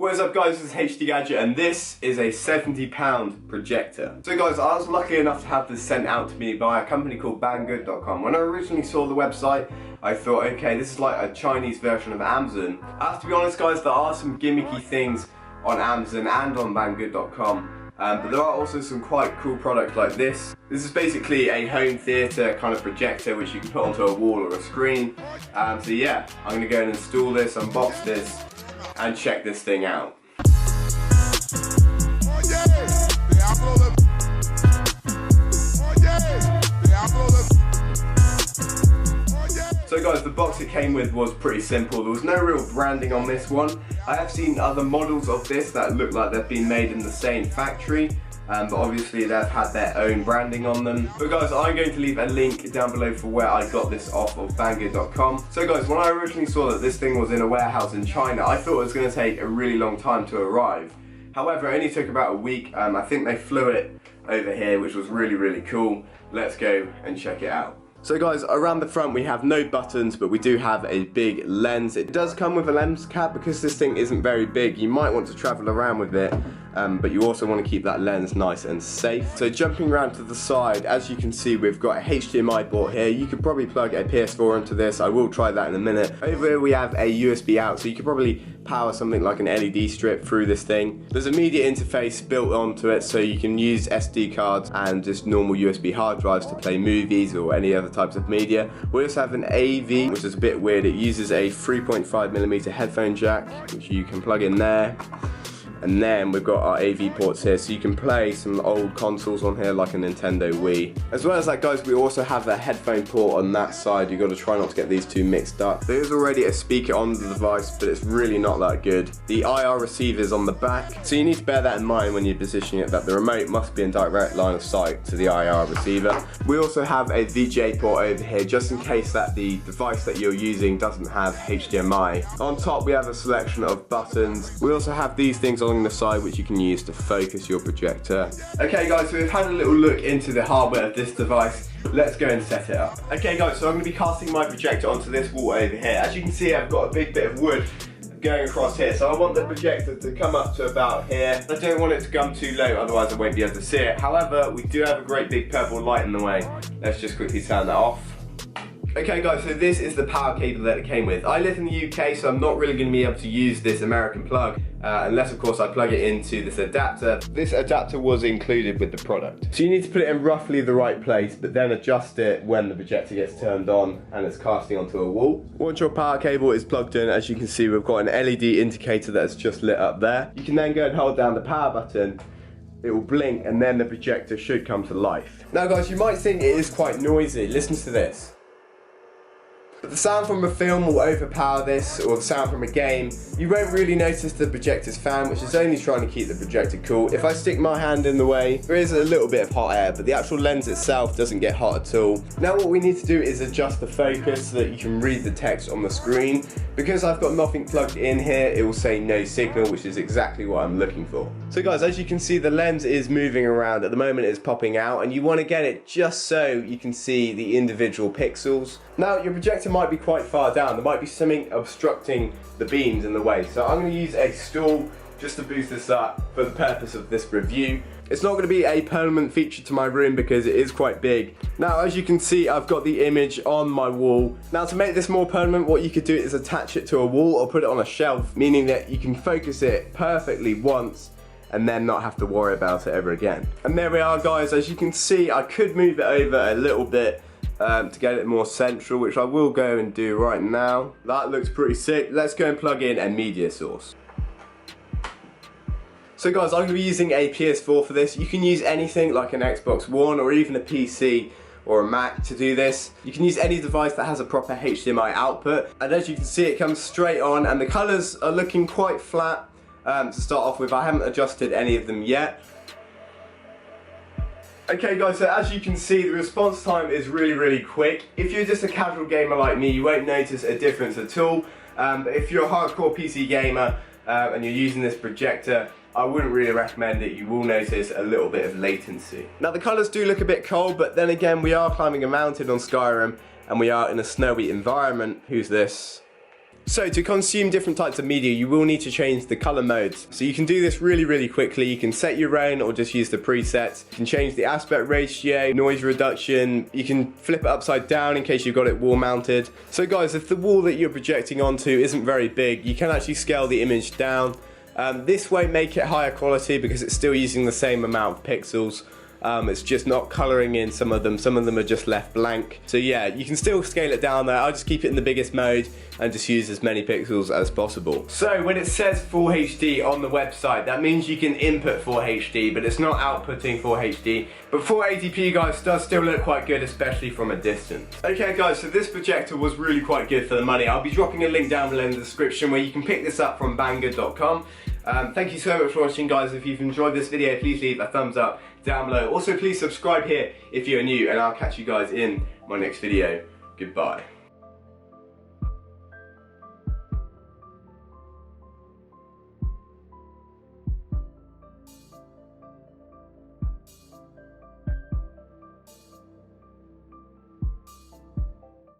What is up guys, this is HD Gadget and this is a £70 projector. So guys, I was lucky enough to have this sent out to me by a company called banggood.com. When I originally saw the website, I thought, okay, this is like a Chinese version of Amazon. I have to be honest guys, there are some gimmicky things on Amazon and on banggood.com. But there are also some quite cool products like this. This is basically a home theatre kind of projector which you can put onto a wall or a screen. So yeah, I'm going to go and install this, unbox this, and check this thing out. So guys, the box it came with was pretty simple. There was no real branding on this one. I have seen other models of this that look like they've been made in the same factory, but obviously they've had their own branding on them. But guys, I'm going to leave a link down below for where I got this off of banggood.com. So guys, when I originally saw that this thing was in a warehouse in China, I thought it was going to take a really long time to arrive. However, it only took about a week. I think they flew it over here, which was really cool. Let's go and check it out. So guys, around the front we have no buttons, but we do have a big lens. It does come with a lens cap because this thing isn't very big. You might want to travel around with it, but you also want to keep that lens nice and safe. So jumping around to the side, as you can see, we've got a HDMI port here. You could probably plug a PS4 into this. I will try that in a minute. Over here we have a USB out, so you could probably power something like an LED strip through this thing. There's a media interface built onto it, so you can use SD cards and just normal USB hard drives to play movies or any other types of media. We also have an AV, which is a bit weird. It uses a 3.5mm headphone jack, which you can plug in there. And then we've got our AV ports here, so you can play some old consoles on here like a Nintendo Wii. As well as that guys, we also have a headphone port on that side. You've got to try not to get these two mixed up. There is already a speaker on the device, but it's really not that good. The IR receiver is on the back, so you need to bear that in mind when you're positioning it, that the remote must be in direct line of sight to the IR receiver. We also have a VGA port over here, just in case that the device that you're using doesn't have HDMI. On top we have a selection of buttons. We also have these things on the side which you can use to focus your projector. Okay guys, so we've had a little look into the hardware of this device. Let's go and set it up. Okay guys, so I'm going to be casting my projector onto this wall over here. As you can see, I've got a big bit of wood going across here, so I want the projector to come up to about here. I don't want it to come too low, otherwise I won't be able to see it. However, we do have a great big purple light in the way. Let's just quickly turn that off. Okay guys, so this is the power cable that it came with. I live in the UK, so I'm not really going to be able to use this American plug, unless of course I plug it into this adapter. This adapter was included with the product. So you need to put it in roughly the right place, but then adjust it when the projector gets turned on and it's casting onto a wall. Once your power cable is plugged in, as you can see, we've got an LED indicator that's just lit up there. You can then go and hold down the power button. It will blink and then the projector should come to life. Now guys, you might think it is quite noisy. Listen to this. But the sound from a film will overpower this, or the sound from a game. You won't really notice the projector's fan, which is only trying to keep the projector cool. If I stick my hand in the way, there is a little bit of hot air, but the actual lens itself doesn't get hot at all. Now what we need to do is adjust the focus so that you can read the text on the screen. Because I've got nothing plugged in here, it will say no signal, which is exactly what I'm looking for. So guys, as you can see, the lens is moving around. At the moment it's popping out, and you want to get it just so you can see the individual pixels. Now your projector might be quite far down. There might be something obstructing the beams in the way. So I'm going to use a stool just to boost this up for the purpose of this review. It's not going to be a permanent feature to my room because it is quite big. Now as you can see, I've got the image on my wall. Now to make this more permanent, what you could do is attach it to a wall or put it on a shelf, meaning that you can focus it perfectly once and then not have to worry about it ever again. And there we are guys, as you can see, I could move it over a little bit to get it more central, which I will go and do right now. That looks pretty sick. Let's go and plug in a media source. So guys, I'm going to be using a PS4 for this. You can use anything like an Xbox One or even a PC or a Mac to do this. You can use any device that has a proper HDMI output. And as you can see, it comes straight on and the colours are looking quite flat to start off with. I haven't adjusted any of them yet. Okay guys, so as you can see, the response time is really quick. If you're just a casual gamer like me, you won't notice a difference at all. But if you're a hardcore PC gamer and you're using this projector, I wouldn't really recommend it. You will notice a little bit of latency. Now the colours do look a bit cold, but then again, we are climbing a mountain on Skyrim and we are in a snowy environment. Who's this? So to consume different types of media, you will need to change the color modes. So you can do this really quickly. You can set your own or just use the presets. You can change the aspect ratio, noise reduction. You can flip it upside down in case you've got it wall mounted. So guys, if the wall that you're projecting onto isn't very big, you can actually scale the image down. This won't make it higher quality because it's still using the same amount of pixels. It's just not colouring in some of them are just left blank. So yeah, you can still scale it down there. I'll just keep it in the biggest mode and just use as many pixels as possible. So when it says Full HD on the website, that means you can input 4HD, but it's not outputting 4HD. But 480p, guys, does still look quite good, especially from a distance. Okay guys, so this projector was really quite good for the money. I'll be dropping a link down below in the description where you can pick this up from banggood.com. Thank you so much for watching, guys. If you've enjoyed this video, please leave a thumbs up down below. Also, please subscribe here if you're new, and I'll catch you guys in my next video. Goodbye.